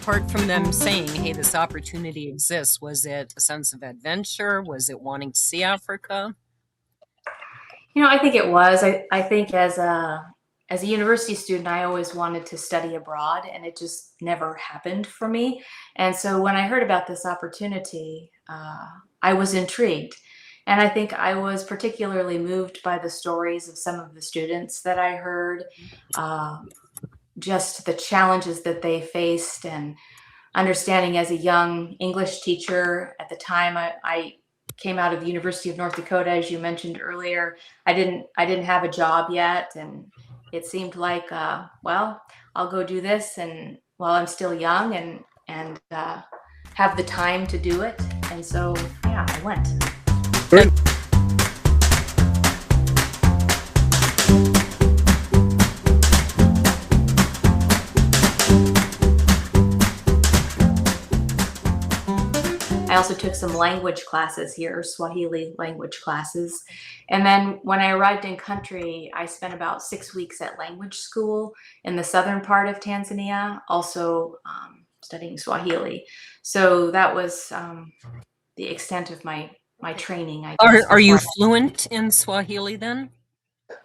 apart from them saying, hey, this opportunity exists, was it a sense of adventure? Was it wanting to see Africa? I think it was. I think as a university student, I always wanted to study abroad, and it just never happened for me. And so when I heard about this opportunity, I was intrigued. And I think I was particularly moved by the stories of some of the students that I heard, uh, just the challenges that they faced, and understanding as a young English teacher at the time, I came out of the University of North Dakota, as you mentioned earlier. I didn't have a job yet, and it seemed like, well, I'll go do this, and while I'm still young and have the time to do it, and so yeah, I went. Great. I also took some language classes here, Swahili language classes. And then when I arrived in country, I spent about 6 weeks at language school in the southern part of Tanzania, also studying Swahili. So that was the extent of my training, I guess. Are you fluent in Swahili then?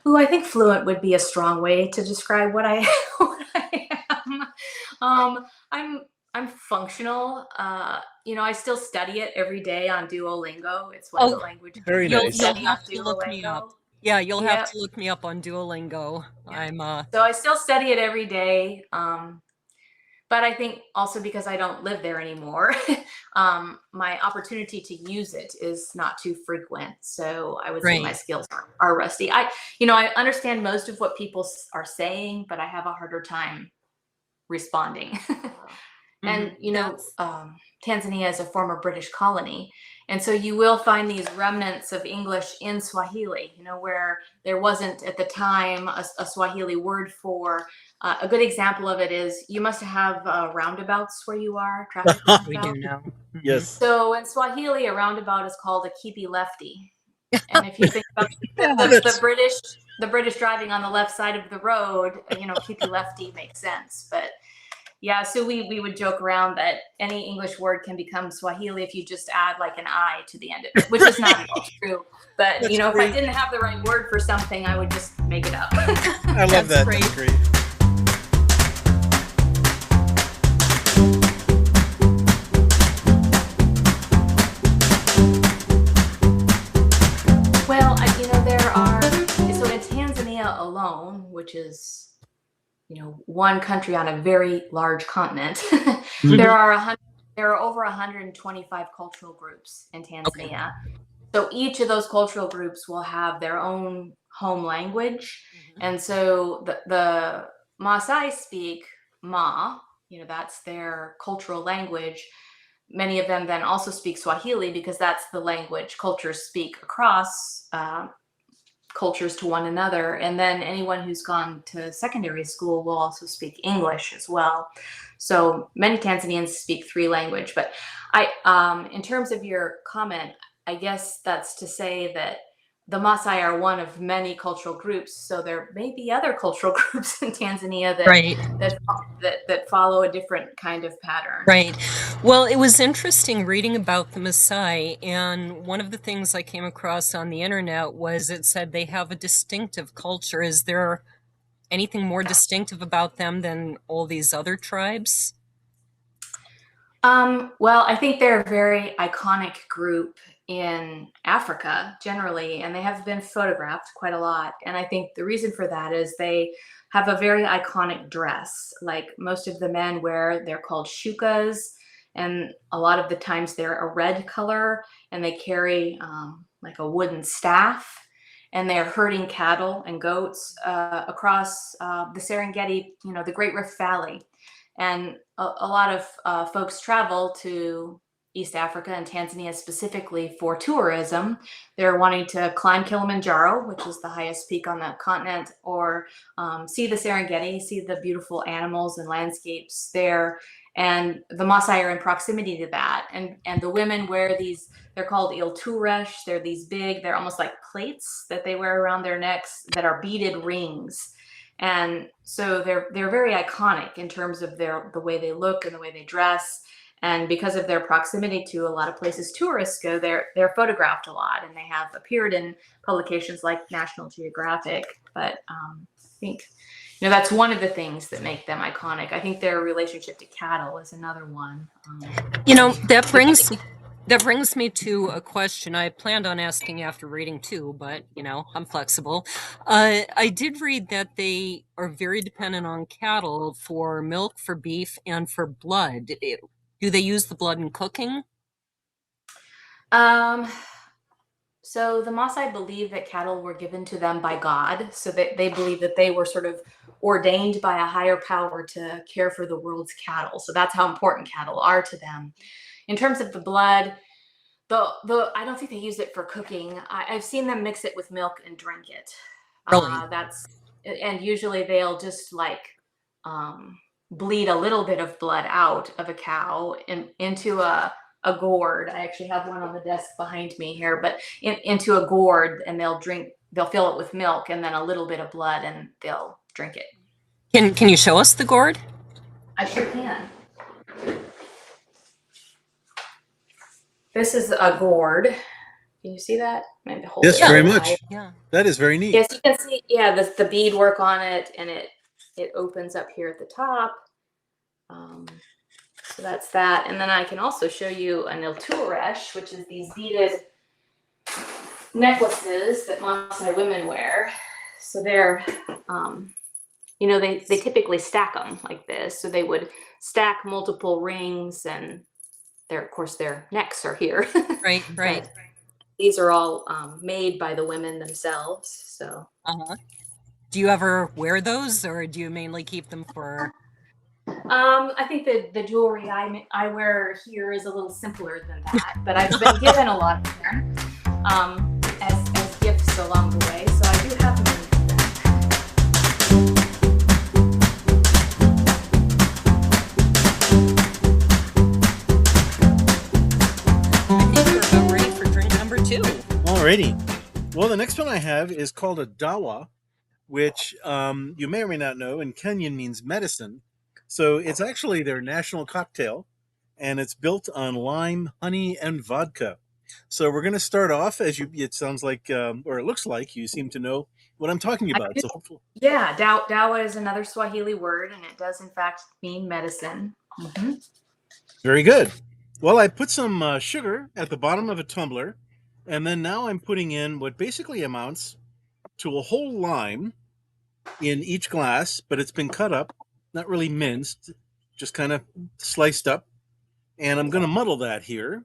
Ooh, I think fluent would be a strong way to describe what I, what I am. I'm functional. I still study it every day on Duolingo. It's one of the languages. Very nice. You'll have to look me up. Yeah, you'll have to look me up on Duolingo. Yeah. So I still study it every day. But I think also because I don't live there anymore, my opportunity to use it is not too frequent. So I would say my skills are rusty. I understand most of what people are saying, but I have a harder time responding. And, Tanzania is a former British colony. And so you will find these remnants of English in Swahili, where there wasn't at the time a Swahili word for. A good example of it is you must have roundabouts where you are. Traffic roundabouts. We do now. Yes. So in Swahili, a roundabout is called a kipi lefty. And if you think about the British driving on the left side of the road, kipi lefty makes sense. But yeah, so we would joke around that any English word can become Swahili if you just add like an I to the end of it, which is not at all true. But, if I didn't have the right word for something, I would just make it up. I love that. Great. That's great. Well, so in Tanzania alone, which is one country on a very large continent, there are over 125 cultural groups in Tanzania. Okay. So each of those cultural groups will have their own home language. And so the Maasai speak Ma, that's their cultural language. Many of them then also speak Swahili because that's the language cultures speak across cultures to one another. And then anyone who's gone to secondary school will also speak English as well. So many Tanzanians speak 3 languages. But in terms of your comment, I guess that's to say that the Maasai are one of many cultural groups. So there may be other cultural groups in Tanzania that follow a different kind of pattern. Right. Well, it was interesting reading about the Maasai, and one of the things I came across on the internet was it said they have a distinctive culture. Is there anything more distinctive about them than all these other tribes? Well, I think they're a very iconic group in Africa generally, and they have been photographed quite a lot. And I think the reason for that is they have a very iconic dress. Like most of the men they're called shukas, and a lot of the times they're a red color, and they carry like a wooden staff, and they're herding cattle and goats across the Serengeti, the Great Rift Valley. And a lot of folks travel to East Africa and Tanzania specifically for tourism. They're wanting to climb Kilimanjaro, which is the highest peak on the continent, or see the Serengeti, see the beautiful animals and landscapes there. And the Maasai are in proximity to that. And the women wear these, they're called ilturesh. They're these big, they're almost like plates that they wear around their necks that are beaded rings. And so they're very iconic in terms of the way they look and the way they dress. And because of their proximity to a lot of places tourists go, they're photographed a lot, and they have appeared in publications like National Geographic. But I think that's one of the things that make them iconic. I think their relationship to cattle is another one. That brings me to a question I planned on asking after reading too, but I'm flexible. I did read that they are very dependent on cattle for milk, for beef, and for blood. Do they use the blood in cooking? So the Maasai believe that cattle were given to them by God. So they believe that they were sort of ordained by a higher power to care for the world's cattle. So that's how important cattle are to them. In terms of the blood, I don't think they use it for cooking. I've seen them mix it with milk and drink it. Really? And usually they'll just bleed a little bit of blood out of a cow into a gourd. I actually have one on the desk behind me here, but into a gourd, and they'll fill it with milk and then a little bit of blood, and they'll drink it. Can you show us the gourd? I sure can. This is a gourd. Can you see that? Maybe hold Yes, it very up much. high. Yeah. That is very neat. Yes, you can see, the beadwork on it, and it opens up here at the top. So that's that. And then I can also show you an ilturesh, which is these beaded necklaces that Maasai women wear. So they're, they typically stack them like this. So they would stack multiple rings, and of course, their necks are here. Right. These are all made by the women themselves. So. Do you ever wear those, or do you mainly keep them for? I think the jewelry I wear here is a little simpler than that, but I've been given a lot of them as gifts along the way, so I do have them. I think we're about ready for drink number 2. Alrighty. Well, the next one I have is called a DAWA, which you may or may not know in Kenyan means medicine. So it's actually their national cocktail, and it's built on lime, honey, and vodka. So we're going to start off it sounds like, or it looks like you seem to know what I'm talking about. So hopefully. Yeah, DAWA is another Swahili word, and it does in fact mean medicine. Mm-hmm. Very good. Well, I put some sugar at the bottom of a tumbler, and then now I'm putting in what basically amounts to a whole lime in each glass, but it's been cut up. Not really minced, just kind of sliced up. And I'm going to muddle that here.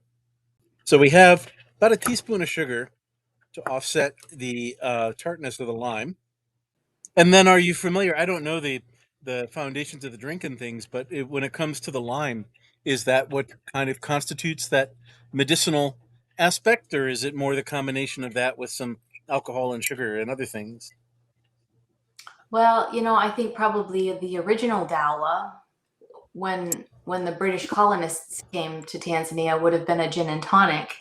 So we have about a teaspoon of sugar to offset the tartness of the lime. And then are you familiar? I don't know the foundations of the drink and things, but when it comes to the lime, is that what kind of constitutes that medicinal aspect, or is it more the combination of that with some alcohol and sugar and other things? Well, I think probably the original DAWA, when the British colonists came to Tanzania, would have been a gin and tonic.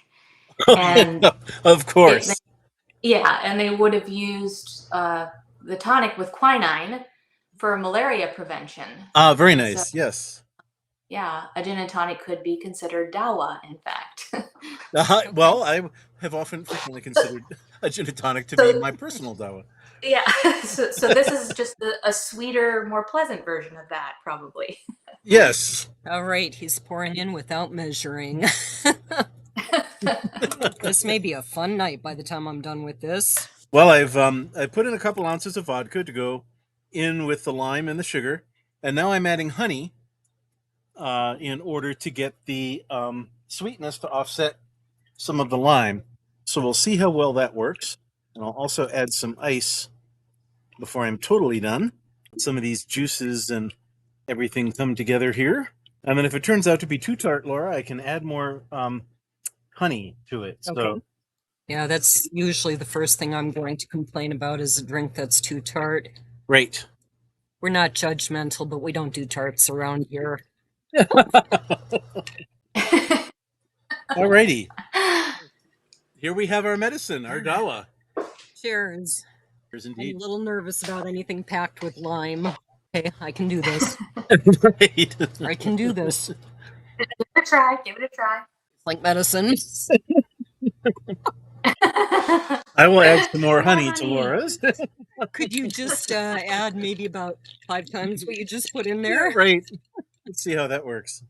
And of course. And they would have used the tonic with quinine for malaria prevention. Very nice. So, yes. Yeah, a gin and tonic could be considered DAWA, in fact. Well, I have frequently considered a gin and tonic to be my personal DAWA. Yeah, so this is just a sweeter, more pleasant version of that, probably. Yes. All right, he's pouring in without measuring. This may be a fun night by the time I'm done with this. Well, I put in a couple ounces of vodka to go in with the lime and the sugar, and now I'm adding honey in order to get the sweetness to offset some of the lime. So we'll see how well that works. And I'll also add some ice before I'm totally done. Some of these juices and everything come together here. And then if it turns out to be too tart, Laura, I can add more honey to it. Okay. So, yeah, that's usually the first thing I'm going to complain about is a drink that's too tart. Right. We're not judgmental, but we don't do tarts around here. Alrighty. Here we have our medicine, our DAWA. Cheers. There's I'm indeed. a little nervous about anything packed with lime. Okay, I can do this. Right. I can do this. Give it a try. Give it a try. It's like medicine. I will add some more More honey to honey. Laura's. Could you just add maybe about 5 times what you just put in there? Right. Let's see how that works.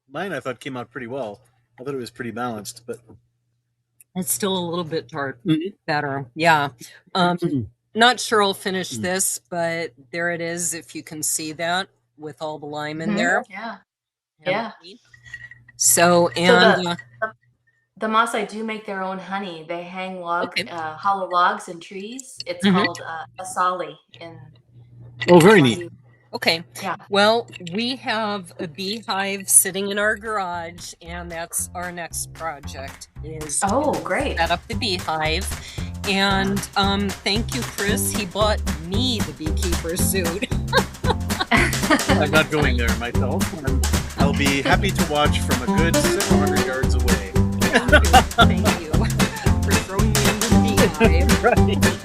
Mine, I thought, came out pretty well. I thought it was pretty balanced, but It's still a little bit tart. Mhm. Better. Yeah. Not sure I'll finish Mm. this, but there it is. If you can see that with all the lime in Mhm. there. Yeah. And Yeah. honey. So, and The Maasai do make their own honey. They hang Okay. hollow logs in trees. It's Mhm. called asali in oh, very neat. Swahili. Okay. Yeah. Well, we have a beehive sitting in our garage, and that's our next project is Oh, to great. set up the beehive. And thank you, Chris. He bought me the beekeeper suit. I'm not going there myself. I'll be happy to watch from a good several hundred yards away. Thank you for throwing me into the beehive. Right.